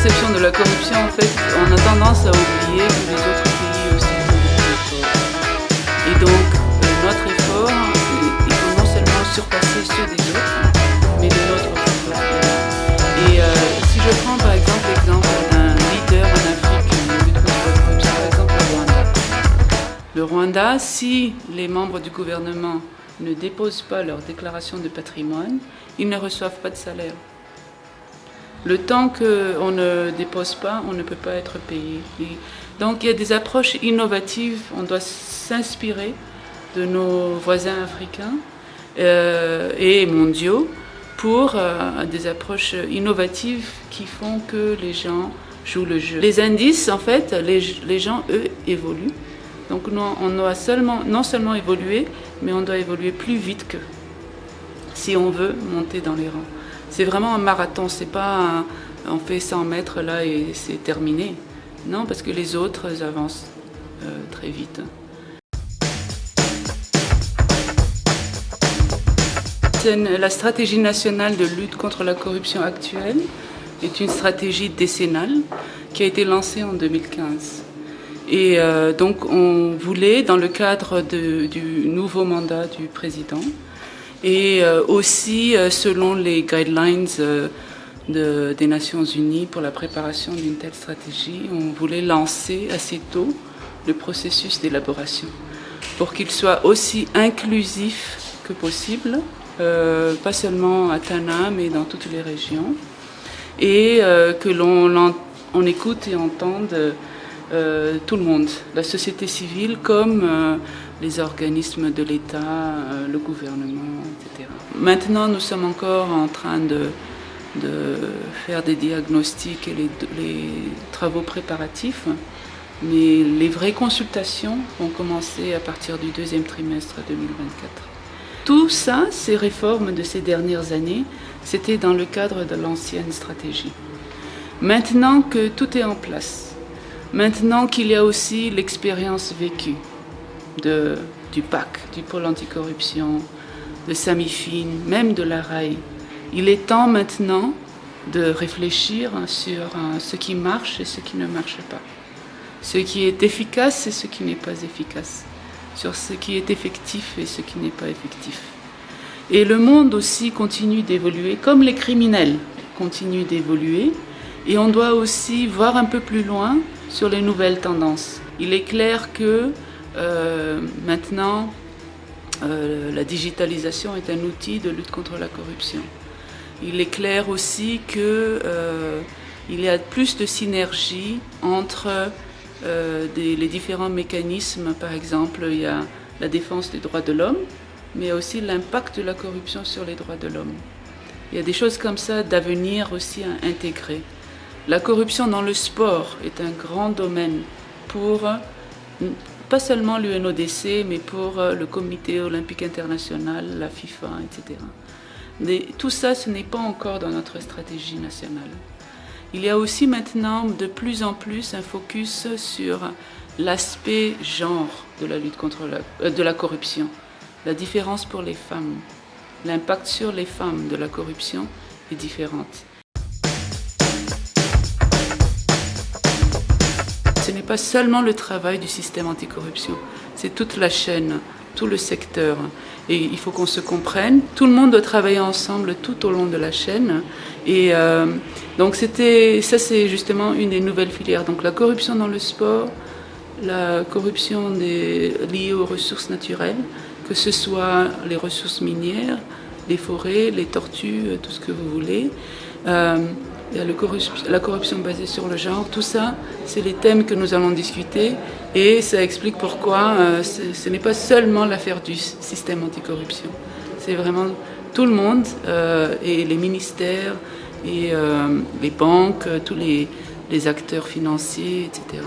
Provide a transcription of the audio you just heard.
perception de la corruption, en fait, on a tendance à oublier que les autres pays aussi font beaucoup d'efforts. Et donc, notre effort, il faut non seulement surpasser ceux des autres, mais de notre effort. Et si je prends par exemple l'exemple d'un leader en Afrique qui lutte contre la corruption, par exemple le Rwanda. Le Rwanda, si les membres du gouvernement ne déposent pas leur déclaration de patrimoine, ils ne reçoivent pas de salaire. Le temps qu'on ne dépose pas, on ne peut pas être payé. Et donc il y a des approches innovatives, on doit s'inspirer de nos voisins africains et mondiaux pour des approches innovatives qui font que les gens jouent le jeu. Les indices, en fait, les gens, eux, évoluent. Donc nous, on doit non seulement évoluer, mais on doit évoluer plus vite qu'eux, si on veut monter dans les rangs. C'est vraiment un marathon, c'est pas on fait 100 mètres là et c'est terminé. Non, parce que les autres avancent très vite. La stratégie nationale de lutte contre la corruption actuelle est une stratégie décennale qui a été lancée en 2015. Et donc on voulait, dans le cadre du nouveau mandat du président, et aussi selon les guidelines des Nations Unies pour la préparation d'une telle stratégie, on voulait lancer assez tôt le processus d'élaboration pour qu'il soit aussi inclusif que possible, pas seulement à Tana mais dans toutes les régions, et que l'on écoute et entende tout le monde, la société civile comme les organismes de l'État, le gouvernement, etc. Maintenant, nous sommes encore en train de faire des diagnostics et les travaux préparatifs, mais les vraies consultations vont commencer à partir du deuxième trimestre 2024. Tout ça, ces réformes de ces dernières années, c'était dans le cadre de l'ancienne stratégie. Maintenant que tout est en place, maintenant qu'il y a aussi l'expérience vécue, du PAC, du pôle anticorruption, de Samifine, même de la RAI. Il est temps maintenant de réfléchir sur ce qui marche et ce qui ne marche pas. Ce qui est efficace et ce qui n'est pas efficace. Sur ce qui est effectif et ce qui n'est pas effectif. Et le monde aussi continue d'évoluer, comme les criminels continuent d'évoluer. Et on doit aussi voir un peu plus loin sur les nouvelles tendances. Il est clair que maintenant, la digitalisation est un outil de lutte contre la corruption. Il est clair aussi qu'il y a plus de synergie entre les différents mécanismes. Par exemple, il y a la défense des droits de l'homme, mais aussi l'impact de la corruption sur les droits de l'homme. Il y a des choses comme ça d'avenir aussi à intégrer. La corruption dans le sport est un grand domaine pour pas seulement l'UNODC, mais pour le Comité olympique international, la FIFA, etc. Mais tout ça, ce n'est pas encore dans notre stratégie nationale. Il y a aussi maintenant de plus en plus un focus sur l'aspect genre de la lutte contre de la corruption, la différence pour les femmes. L'impact sur les femmes de la corruption est différente. Ce n'est pas seulement le travail du système anticorruption, c'est toute la chaîne, tout le secteur. Et il faut qu'on se comprenne. Tout le monde doit travailler ensemble tout au long de la chaîne. Et donc ça, c'est justement une des nouvelles filières. Donc la corruption dans le sport, la corruption liée aux ressources naturelles, que ce soit les ressources minières, les forêts, les tortues, tout ce que vous voulez. Il y a la corruption basée sur le genre, tout ça, c'est les thèmes que nous allons discuter et ça explique pourquoi ce n'est pas seulement l'affaire du système anticorruption. C'est vraiment tout le monde et les ministères et les banques, tous les acteurs financiers, etc.